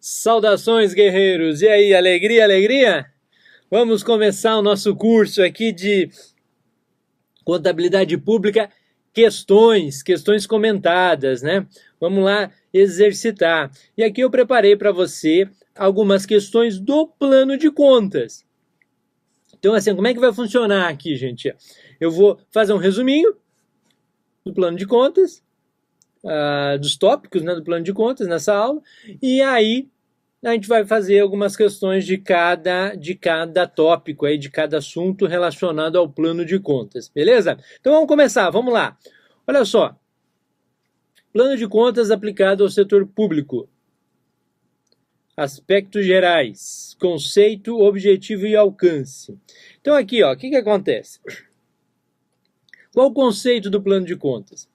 Saudações, guerreiros! E aí, alegria, alegria? Vamos começar o nosso curso aqui de contabilidade pública, questões comentadas, né? Vamos lá exercitar. E aqui eu preparei para você algumas questões do plano de contas. Então, assim, como é que vai funcionar aqui, gente? Eu vou fazer um resuminho do plano de contas, dos tópicos, né, do plano de contas nessa aula, e aí a gente vai fazer algumas questões de cada tópico, aí, de cada assunto relacionado ao plano de contas, beleza? Então vamos começar, vamos lá. Olha só, plano de contas aplicado ao setor público. Aspectos gerais, conceito, objetivo e alcance. Então aqui, ó, o que acontece? Qual o conceito do plano de contas?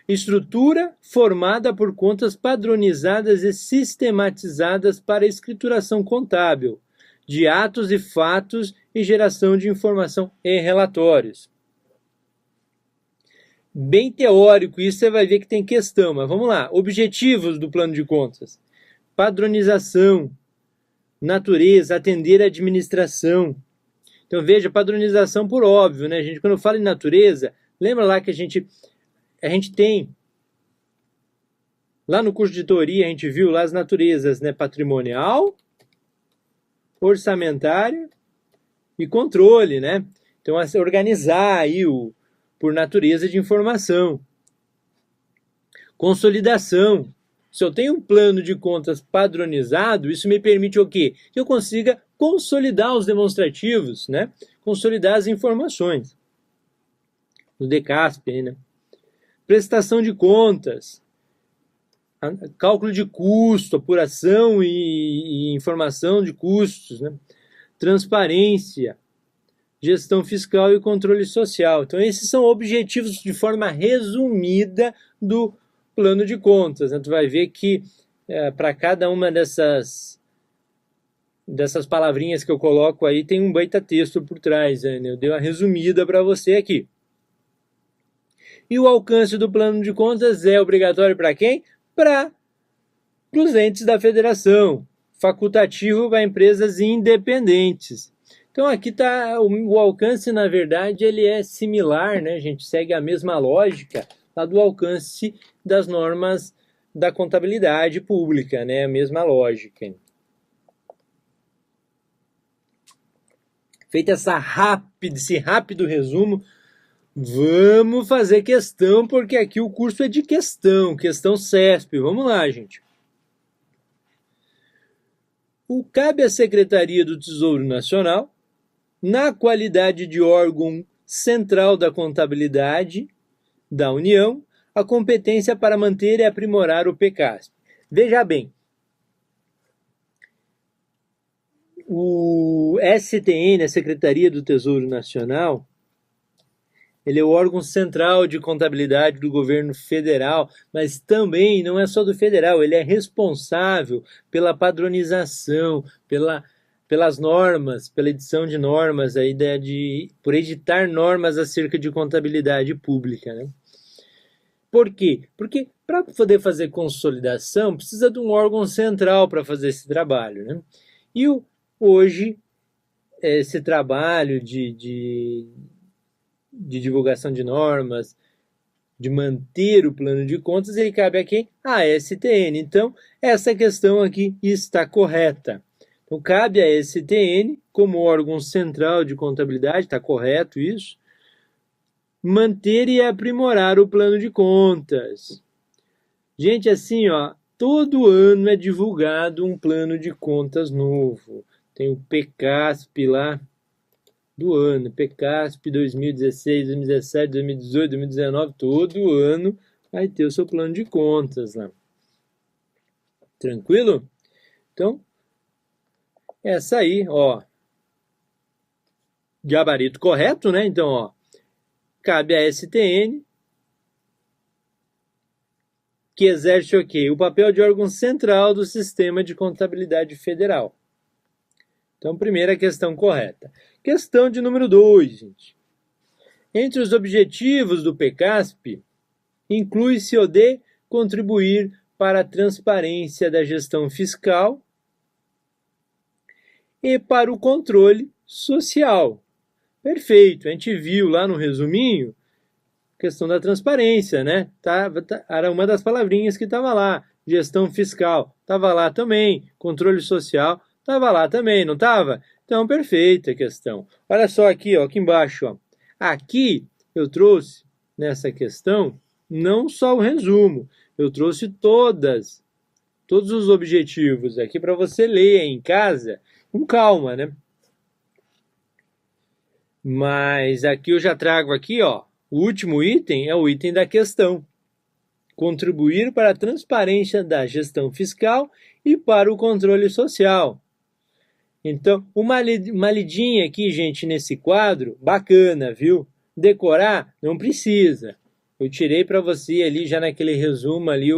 Estrutura formada por contas padronizadas e sistematizadas para escrituração contábil, de atos e fatos e geração de informação em relatórios. Bem teórico, isso você vai ver que tem questão, mas vamos lá. Objetivos do plano de contas. Padronização, natureza, atender a administração. Então veja, padronização por óbvio, né, gente? Quando eu falo em natureza, lembra lá que a gente tem, lá no curso de teoria, a gente viu lá as naturezas, né? Patrimonial, orçamentária e controle, né? Então, organizar aí por natureza de informação. Consolidação. Se eu tenho um plano de contas padronizado, isso me permite o quê? Que eu consiga consolidar os demonstrativos, né? Consolidar as informações. No DCASP, né? Prestação de contas, cálculo de custo, apuração e informação de custos, né? Transparência, gestão fiscal e controle social. Então, esses são objetivos de forma resumida do plano de contas, né? Tu vai ver que para cada uma dessas palavrinhas que eu coloco aí tem um baita texto por trás, né? Eu dei uma resumida para você aqui. E o alcance do plano de contas é obrigatório para quem? Para os entes da federação, facultativo para empresas independentes. Então aqui está o alcance, na verdade, ele é similar, né? A gente segue a mesma lógica lá do alcance das normas da contabilidade pública, né? A mesma lógica. Feito esse rápido resumo, vamos fazer questão, porque aqui o curso é de questão CESP. Vamos lá, gente. Cabe à Secretaria do Tesouro Nacional, na qualidade de órgão central da contabilidade da União, a competência para manter e aprimorar o PCASP. Veja bem, o STN, a Secretaria do Tesouro Nacional, ele é o órgão central de contabilidade do governo federal, mas também não é só do federal, ele é responsável pela padronização, pelas normas, pela edição de normas, por editar normas acerca de contabilidade pública, né? Por quê? Porque para poder fazer consolidação, precisa de um órgão central para fazer esse trabalho, né? E hoje, esse trabalho de divulgação de normas, de manter o plano de contas, ele cabe a quem? A STN. Então, essa questão aqui está correta. Então, cabe a STN, como órgão central de contabilidade, está correto isso, manter e aprimorar o plano de contas. Gente, assim, ó, todo ano é divulgado um plano de contas novo. Tem o PCASP lá, do ano, PCASP 2016, 2017, 2018, 2019, todo ano vai ter o seu plano de contas lá. Tranquilo? Então, essa aí, ó, gabarito correto, né? Então, ó, cabe à STN, que exerce o quê? O papel de órgão central do sistema de contabilidade federal. Então, primeira questão correta. Questão de número 2, gente. Entre os objetivos do PCASP, inclui-se o de contribuir para a transparência da gestão fiscal e para o controle social. Perfeito, a gente viu lá no resuminho a questão da transparência, né? Era uma das palavrinhas que estava lá. Gestão fiscal estava lá também. Controle social estava lá também, não estava? Então, perfeita a questão. Olha só aqui, ó, aqui embaixo. Ó. Aqui eu trouxe, nessa questão, não só o resumo. Eu trouxe todos os objetivos aqui para você ler em casa com calma, né? Mas aqui eu já trago aqui, ó, o último item é o item da questão. Contribuir para a transparência da gestão fiscal e para o controle social. Então, uma lidinha aqui, gente, nesse quadro, bacana, viu? Decorar, não precisa. Eu tirei para você ali, já naquele resumo ali,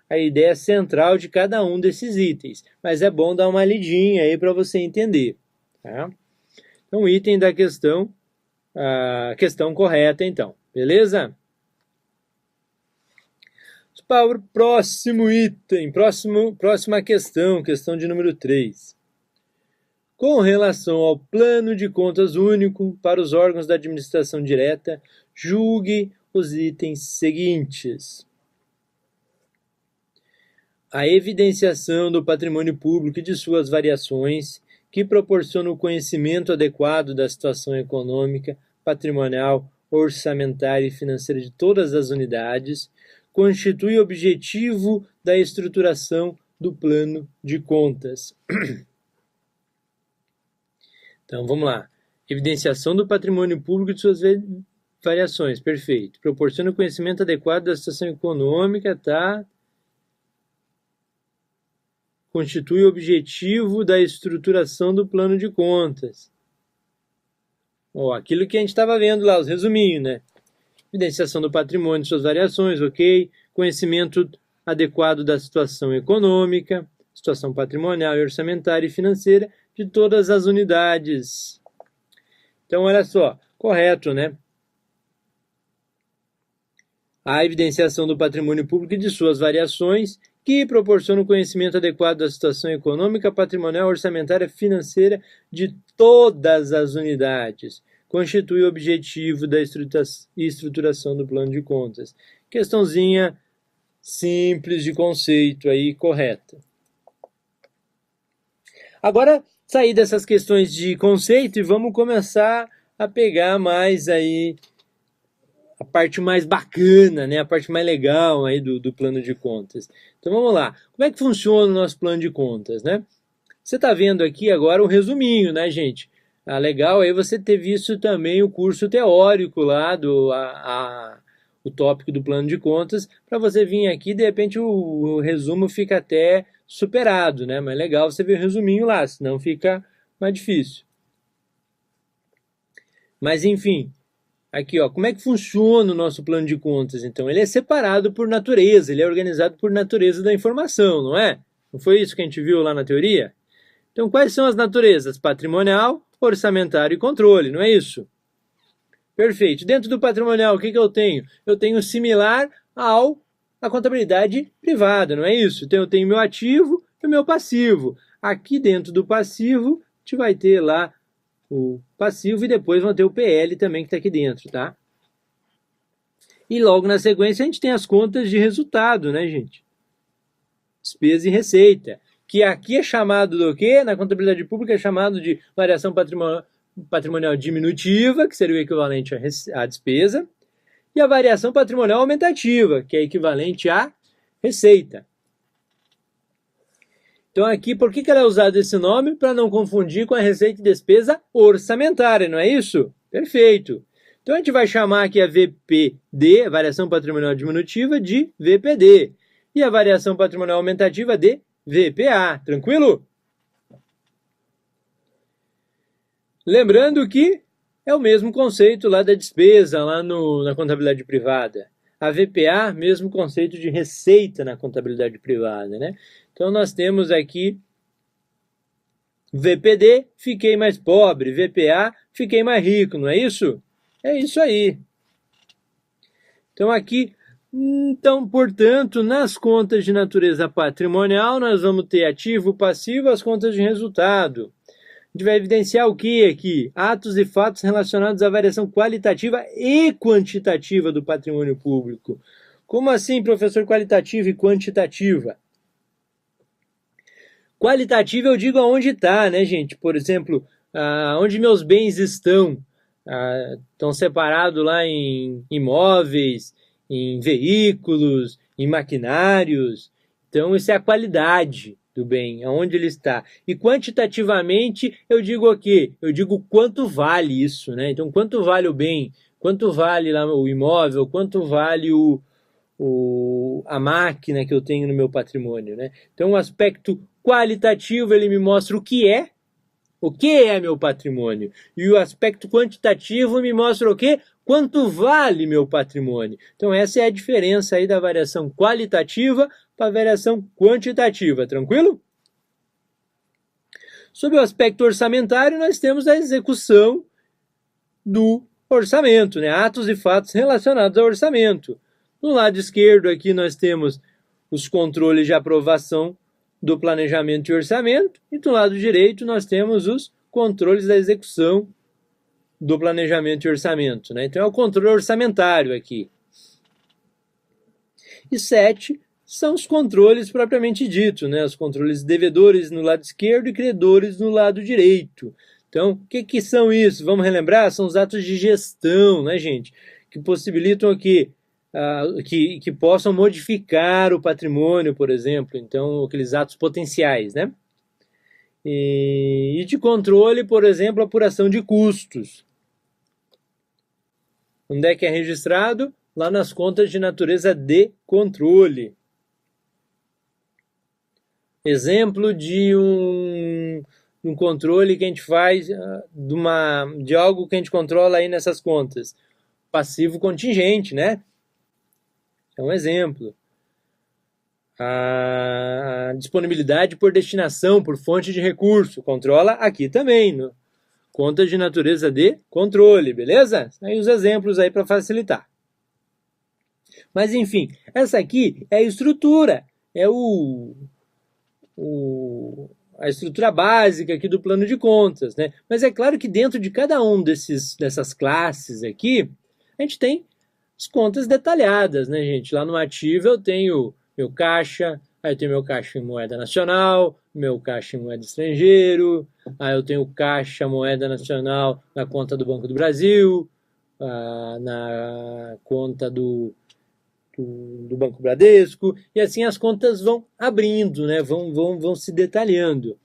a ideia central de cada um desses itens. Mas é bom dar uma lidinha aí para você entender. Tá? Então, item da questão, a questão correta, então. Beleza? Para o próximo item, próxima questão, questão de número 3. Com relação ao plano de contas único para os órgãos da administração direta, julgue os itens seguintes. A evidenciação do patrimônio público e de suas variações, que proporciona o conhecimento adequado da situação econômica, patrimonial, orçamentária e financeira de todas as unidades, constitui objetivo da estruturação do plano de contas. Então, vamos lá. Evidenciação do patrimônio público e de suas variações. Perfeito. Proporciona o conhecimento adequado da situação econômica, tá? Constitui o objetivo da estruturação do plano de contas. Ó, aquilo que a gente estava vendo lá, os resuminhos, né? Evidenciação do patrimônio e suas variações, ok? Conhecimento adequado da situação econômica, situação patrimonial e orçamentária e financeira de todas as unidades. Então, olha só, correto, né? A evidenciação do patrimônio público e de suas variações, que proporciona o conhecimento adequado da situação econômica, patrimonial, orçamentária e financeira de todas as unidades. Constitui o objetivo da estruturação do plano de contas. Questãozinha simples de conceito aí, correta. Agora, sair dessas questões de conceito e vamos começar a pegar mais aí a parte mais bacana, né? A parte mais legal aí do plano de contas. Então vamos lá. Como é que funciona o nosso plano de contas, né? Você está vendo aqui agora um resuminho, né, gente? Legal aí você ter visto também o curso teórico lá, o tópico do plano de contas, para você vir aqui, de repente o resumo fica até superado, né? Mas é legal você ver o resuminho lá, senão fica mais difícil. Mas enfim, aqui ó, como é que funciona o nosso plano de contas? Então, ele é separado por natureza, ele é organizado por natureza da informação, não é? Não foi isso que a gente viu lá na teoria? Então, quais são as naturezas? Patrimonial, orçamentário e controle, não é isso? Perfeito. Dentro do patrimonial, o que eu tenho? Eu tenho similar à contabilidade privada, não é isso? Então, eu tenho meu ativo e o meu passivo. Aqui dentro do passivo, a gente vai ter lá o passivo e depois vão ter o PL também que está aqui dentro, tá? E logo na sequência, a gente tem as contas de resultado, né, gente? Despesa e receita. Que aqui é chamado do quê? Na contabilidade pública é chamado de variação patrimonial diminutiva, que seria o equivalente à despesa, e a variação patrimonial aumentativa, que é equivalente à receita. Então aqui, por que ela é usada esse nome? Para não confundir com a receita e despesa orçamentária, não é isso? Perfeito. Então a gente vai chamar aqui a VPD, a variação patrimonial diminutiva, de VPD, e a variação patrimonial aumentativa de VPA, tranquilo? Lembrando que é o mesmo conceito lá da despesa, lá na contabilidade privada. A VPA, mesmo conceito de receita na contabilidade privada, né? Então, nós temos aqui VPD, fiquei mais pobre, VPA, fiquei mais rico, não é isso? É isso aí. Então, aqui, Então, portanto, nas contas de natureza patrimonial, nós vamos ter ativo, passivo, as contas de resultado. A gente vai evidenciar o que aqui? Atos e fatos relacionados à variação qualitativa e quantitativa do patrimônio público. Como assim, professor, qualitativa e quantitativa? Qualitativa eu digo aonde está, né, gente? Por exemplo, onde meus bens estão. Estão separados lá em imóveis, em veículos, em maquinários. Então, isso é a qualidade do bem, aonde ele está. E quantitativamente, eu digo o quê? Eu digo quanto vale isso, né? Então, quanto vale o bem? Quanto vale lá o imóvel? Quanto vale a máquina que eu tenho no meu patrimônio, né? Então, o aspecto qualitativo, ele me mostra o que é meu patrimônio. E o aspecto quantitativo me mostra o quê? Quanto vale meu patrimônio. Então, essa é a diferença aí da variação qualitativa para a variação quantitativa, tranquilo? Sobre o aspecto orçamentário, nós temos a execução do orçamento, né? Atos e fatos relacionados ao orçamento. No lado esquerdo aqui nós temos os controles de aprovação do planejamento e orçamento, e do lado direito nós temos os controles da execução do planejamento e orçamento, né? Então é o controle orçamentário aqui. E 7 são os controles propriamente dito, né? Os controles devedores no lado esquerdo e credores no lado direito. Então, o que são isso? Vamos relembrar? São os atos de gestão, né, gente? Que possibilitam aqui que possam modificar o patrimônio, por exemplo. Então, aqueles atos potenciais, né? E de controle, por exemplo, apuração de custos. Onde é que é registrado? Lá nas contas de natureza de controle. Exemplo de um controle que a gente faz de algo que a gente controla aí nessas contas. Passivo contingente, né? É um exemplo. A disponibilidade por destinação, por fonte de recurso, controla aqui também, no contas de natureza de controle, beleza? Aí os exemplos aí para facilitar. Mas enfim, essa aqui é a estrutura, é a estrutura básica aqui do plano de contas, né? Mas é claro que dentro de cada um dessas classes aqui, a gente tem as contas detalhadas, né, gente? Lá no ativo eu tenho meu caixa, aí eu tenho meu caixa em moeda nacional, meu caixa em moeda estrangeiro, aí eu tenho caixa moeda nacional na conta do Banco do Brasil, na conta do Banco Bradesco, e assim as contas vão abrindo, né? vão se detalhando.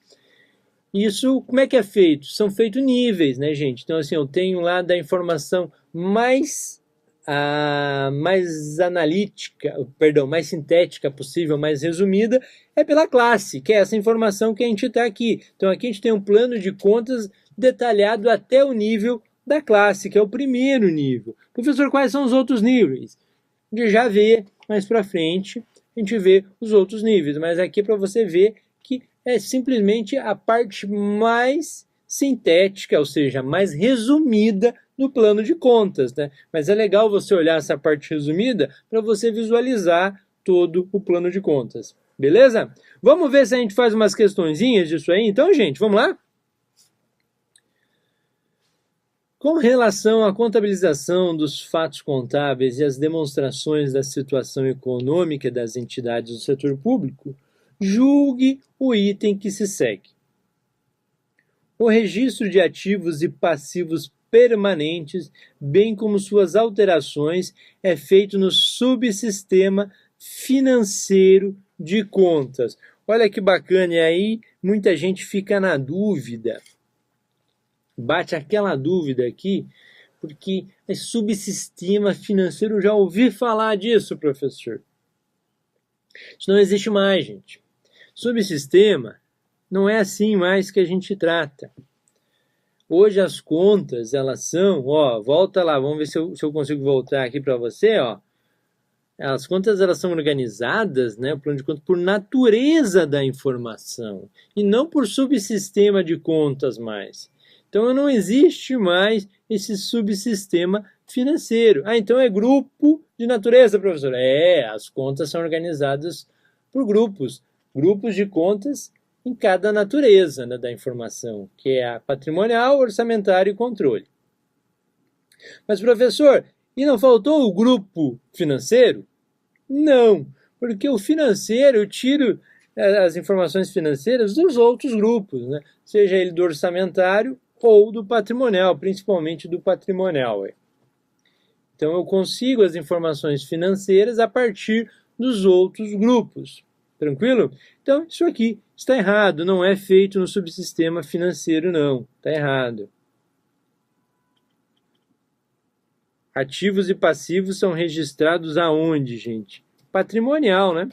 Isso, como é que é feito? São feitos níveis, né, gente? Então, assim, eu tenho lá da informação mais analítica, mais sintética possível, mais resumida, é pela classe, que é essa informação que a gente está aqui. Então, aqui a gente tem um plano de contas detalhado até o nível da classe, que é o primeiro nível. Professor, quais são os outros níveis? A gente já vê mais para frente, a gente vê os outros níveis, mas aqui para você ver que é simplesmente a parte mais sintética, ou seja, mais resumida do plano de contas, né? Mas é legal você olhar essa parte resumida para você visualizar todo o plano de contas, beleza? Vamos ver se a gente faz umas questõezinhas disso aí, então, gente, vamos lá? Com relação à contabilização dos fatos contábeis e as demonstrações da situação econômica das entidades do setor público, julgue o item que se segue. O registro de ativos e passivos permanentes, bem como suas alterações, é feito no subsistema financeiro de contas. Olha que bacana, e aí muita gente fica na dúvida. Bate aquela dúvida aqui, porque é subsistema financeiro, já ouvi falar disso, professor. Isso não existe mais, gente. Subsistema não é assim mais que a gente trata. Hoje as contas, elas são, volta lá, vamos ver se eu consigo voltar aqui para você, As contas, elas são organizadas, né, o plano de contas, por natureza da informação, e não por subsistema de contas mais. Então não existe mais esse subsistema financeiro. Ah, então é grupo de natureza, professor. As contas são organizadas por grupos de contas em cada natureza, né, da informação, que é a patrimonial, orçamentária e controle. Mas, professor, e não faltou o grupo financeiro? Não, porque o financeiro eu tiro as informações financeiras dos outros grupos, né? Seja ele do orçamentário ou do patrimonial, principalmente do patrimonial. Então eu consigo as informações financeiras a partir dos outros grupos. Tranquilo? Então isso aqui está errado, não é feito no subsistema financeiro não, está errado. Ativos e passivos são registrados aonde, gente? Patrimonial, né?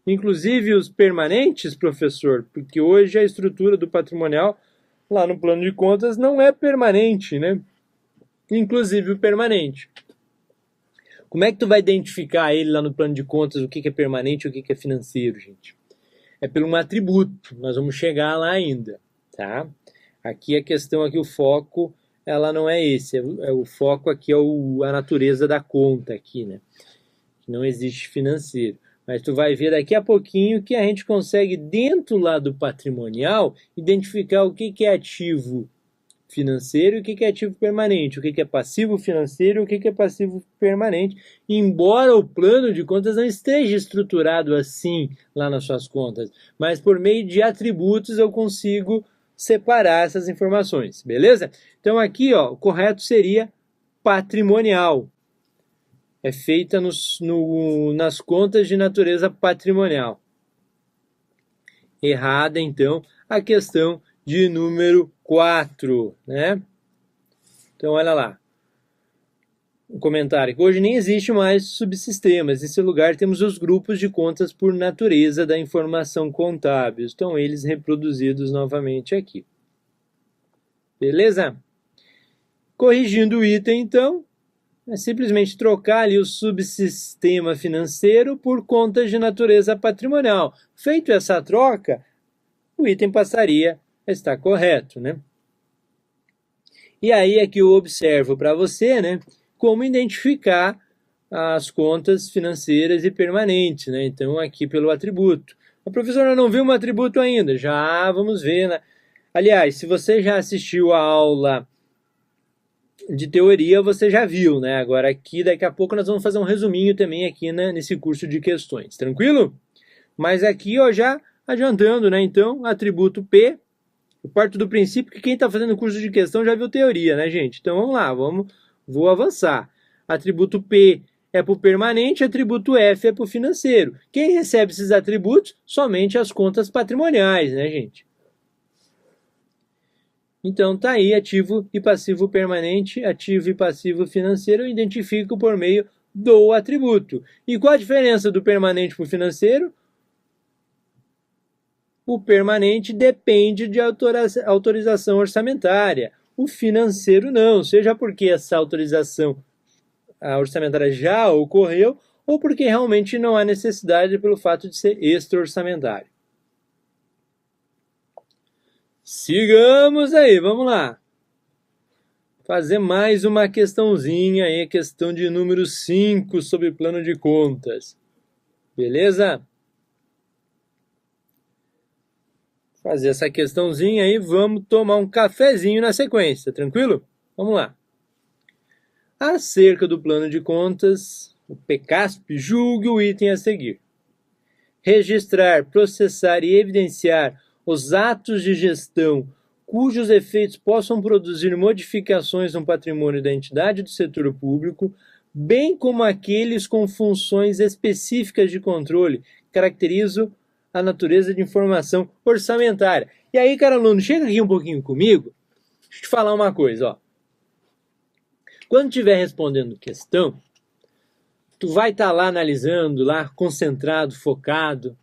Inclusive os permanentes, professor, porque hoje a estrutura do patrimonial lá no plano de contas não é permanente, né? Inclusive o permanente. Como é que tu vai identificar ele lá no plano de contas, o que é permanente e o que é financeiro, gente? É pelo um atributo, nós vamos chegar lá ainda, tá? Aqui a questão, aqui o foco, ela não é esse, o foco aqui é a natureza da conta aqui, né? Não existe financeiro. Mas tu vai ver daqui a pouquinho que a gente consegue, dentro lá do patrimonial, identificar o que é ativo financeiro e o que é ativo permanente, o que é passivo financeiro e o que é passivo permanente, embora o plano de contas não esteja estruturado assim lá nas suas contas, mas por meio de atributos eu consigo separar essas informações, beleza? Então aqui, ó, o correto seria patrimonial. É feita nas contas de natureza patrimonial. Errada, então, a questão de número 4, né? Então, olha lá. Um comentário que hoje nem existe mais subsistemas. Nesse lugar temos os grupos de contas por natureza da informação contábil. Estão eles reproduzidos novamente aqui. Beleza? Corrigindo o item, então, é simplesmente trocar ali o subsistema financeiro por contas de natureza patrimonial. Feito essa troca, o item passaria a estar correto, né? E aí é que eu observo para você, né, como identificar as contas financeiras e permanentes, né? Então aqui pelo atributo. A professora não viu um atributo ainda? Já vamos ver, né? Aliás, se você já assistiu a aula de teoria, você já viu, né? Agora aqui, daqui a pouco, nós vamos fazer um resuminho também aqui, né, nesse curso de questões, tranquilo? Mas aqui, ó, já adiantando, né? Então, atributo P, eu parto do princípio que quem está fazendo curso de questão já viu teoria, né, gente? Então, vamos lá, vou avançar. Atributo P é para o permanente, atributo F é para o financeiro. Quem recebe esses atributos? Somente as contas patrimoniais, né, gente? Então, tá aí, ativo e passivo permanente, ativo e passivo financeiro, eu identifico por meio do atributo. E qual a diferença do permanente para o financeiro? O permanente depende de autorização orçamentária. O financeiro não, seja porque essa autorização orçamentária já ocorreu, ou porque realmente não há necessidade pelo fato de ser extra-orçamentário. Sigamos aí, vamos lá. Fazer mais uma questãozinha aí, questão de número 5 sobre plano de contas. Beleza? Fazer essa questãozinha aí, vamos tomar um cafezinho na sequência, tranquilo? Vamos lá. Acerca do plano de contas, o PECASP julgue o item a seguir. Registrar, processar e evidenciar os atos de gestão cujos efeitos possam produzir modificações no patrimônio da entidade do setor público, bem como aqueles com funções específicas de controle, caracterizam a natureza de informação orçamentária. E aí, cara aluno, chega aqui um pouquinho comigo, deixa eu te falar uma coisa, ó. Quando estiver respondendo questão, tu vai estar lá analisando, lá concentrado, focado.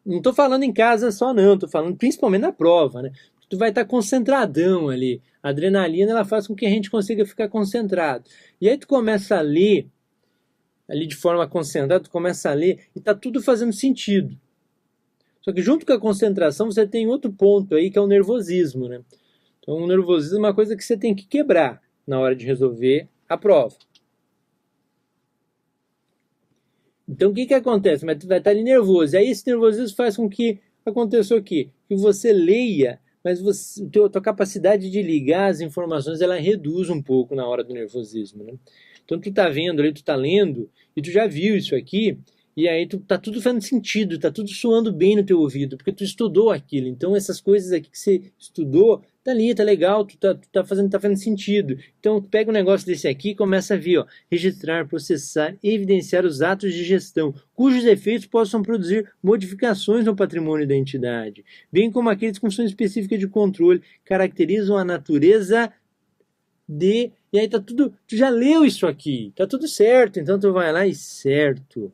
Não estou falando em casa só não, estou falando principalmente na prova, né? Tu vai estar concentradão ali. A adrenalina, ela faz com que a gente consiga ficar concentrado. E aí tu começa a ler, ali de forma concentrada, tu começa a ler e está tudo fazendo sentido. Só que junto com a concentração você tem outro ponto aí que é o nervosismo, né? Então, o nervosismo é uma coisa que você tem que quebrar na hora de resolver a prova. Então, o que acontece? Mas tu vai estar ali nervoso. E aí, esse nervosismo faz com que aconteça o quê? Que você leia, mas a tua capacidade de ligar as informações, ela reduz um pouco na hora do nervosismo, né? Então, tu tá vendo ali, tu tá lendo, e tu já viu isso aqui, e aí tá tudo fazendo sentido, tá tudo soando bem no teu ouvido, porque tu estudou aquilo. Então, essas coisas aqui que você estudou, tá ali, tá legal, tu tá fazendo sentido. Então, tu pega um negócio desse aqui e começa a ver, ó, registrar, processar, evidenciar os atos de gestão, cujos efeitos possam produzir modificações no patrimônio da entidade, bem como aqueles com funções específicas de controle, caracterizam a natureza de... E aí tá tudo... Tu já leu isso aqui, tá tudo certo, então tu vai lá e certo.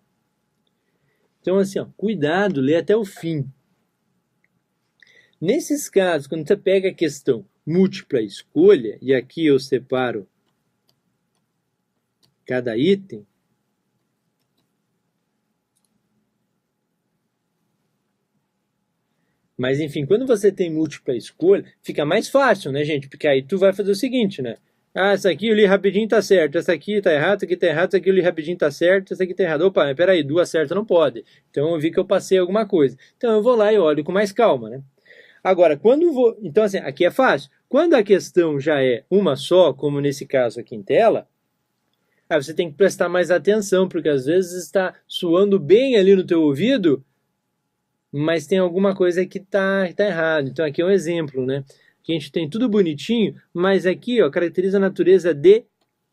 Então, assim, ó, cuidado, lê até o fim. Nesses casos, quando você pega a questão múltipla escolha, e aqui eu separo cada item, mas enfim, quando você tem múltipla escolha, fica mais fácil, né, gente? Porque aí tu vai fazer o seguinte, né? Ah, essa aqui eu li rapidinho, tá certo. Essa aqui tá errado, essa aqui tá errado, essa aqui eu li rapidinho, tá certo, essa aqui tá errado. Opa, mas peraí, duas certas não pode. Então eu vi que eu passei alguma coisa. Então eu vou lá e olho com mais calma, né? Agora, quando vou... Então, assim, aqui é fácil. Quando a questão já é uma só, como nesse caso aqui em tela, aí você tem que prestar mais atenção, porque às vezes está soando bem ali no teu ouvido, mas tem alguma coisa que tá errado. Então aqui é um exemplo, né? Que a gente tem tudo bonitinho, mas aqui, ó, caracteriza a natureza de...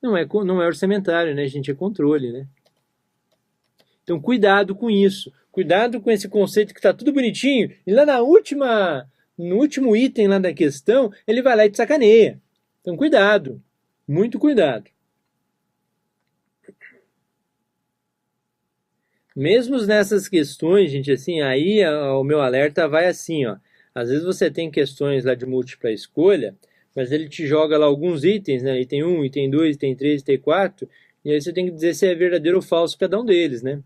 Não é orçamentário, né, gente? É controle, né? Então cuidado com isso. Cuidado com esse conceito que está tudo bonitinho, e lá no último item lá da questão, ele vai lá e te sacaneia. Então cuidado, muito cuidado. Mesmo nessas questões, gente, assim, aí o meu alerta vai assim, ó. Às vezes você tem questões lá de múltipla escolha, mas ele te joga lá alguns itens, né? Item 1, item 2, item 3, item 4, e aí você tem que dizer se é verdadeiro ou falso cada um deles, né?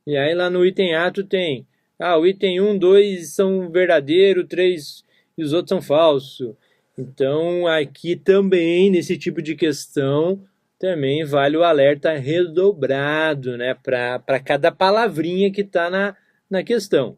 E aí lá no item A tu tem, o item 1, 2 são verdadeiro, 3 e os outros são falso. Então aqui também, nesse tipo de questão, também vale o alerta redobrado, né? Para cada palavrinha que está na questão.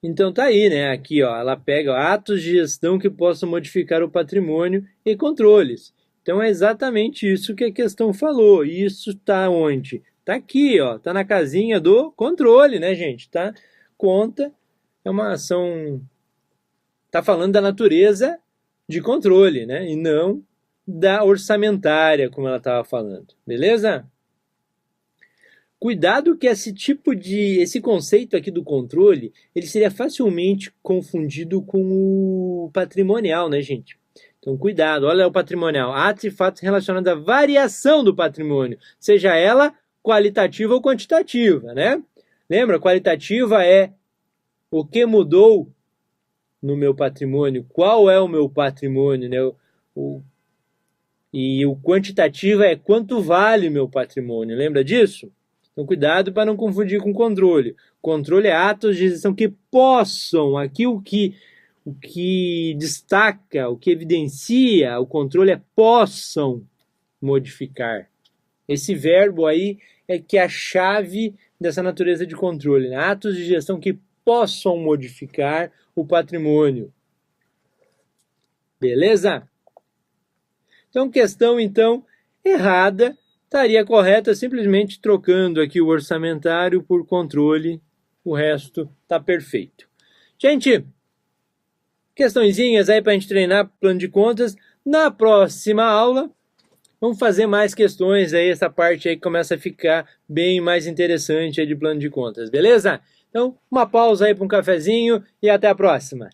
Então tá aí, né? Aqui, ó, ela pega atos de gestão que possam modificar o patrimônio e controles. Então é exatamente isso que a questão falou. E isso está onde? Está aqui, ó, está na casinha do controle, né, gente? Tá? Conta é uma ação... Está falando da natureza de controle, né? E não da orçamentária, como ela estava falando. Beleza? Cuidado que esse conceito aqui do controle, ele seria facilmente confundido com o patrimonial, né, gente? Então, cuidado, olha o patrimonial. Atos e fatos relacionados à variação do patrimônio, seja ela qualitativa ou quantitativa, né? Lembra, qualitativa é o que mudou no meu patrimônio, qual é o meu patrimônio, né? E o quantitativo é quanto vale o meu patrimônio, lembra disso? Então, cuidado para não confundir com controle. Controle é atos de gestão que possam, aqui o que destaca, o que evidencia o controle é possam modificar. Esse verbo aí é que é a chave dessa natureza de controle, né? Atos de gestão que possam modificar o patrimônio. Beleza? Então, questão, errada, estaria correta simplesmente trocando aqui o orçamentário por controle, o resto está perfeito. Gente, questõezinhas aí para a gente treinar plano de contas. Na próxima aula, vamos fazer mais questões aí, essa parte aí começa a ficar bem mais interessante aí de plano de contas, beleza? Então, uma pausa aí para um cafezinho e até a próxima.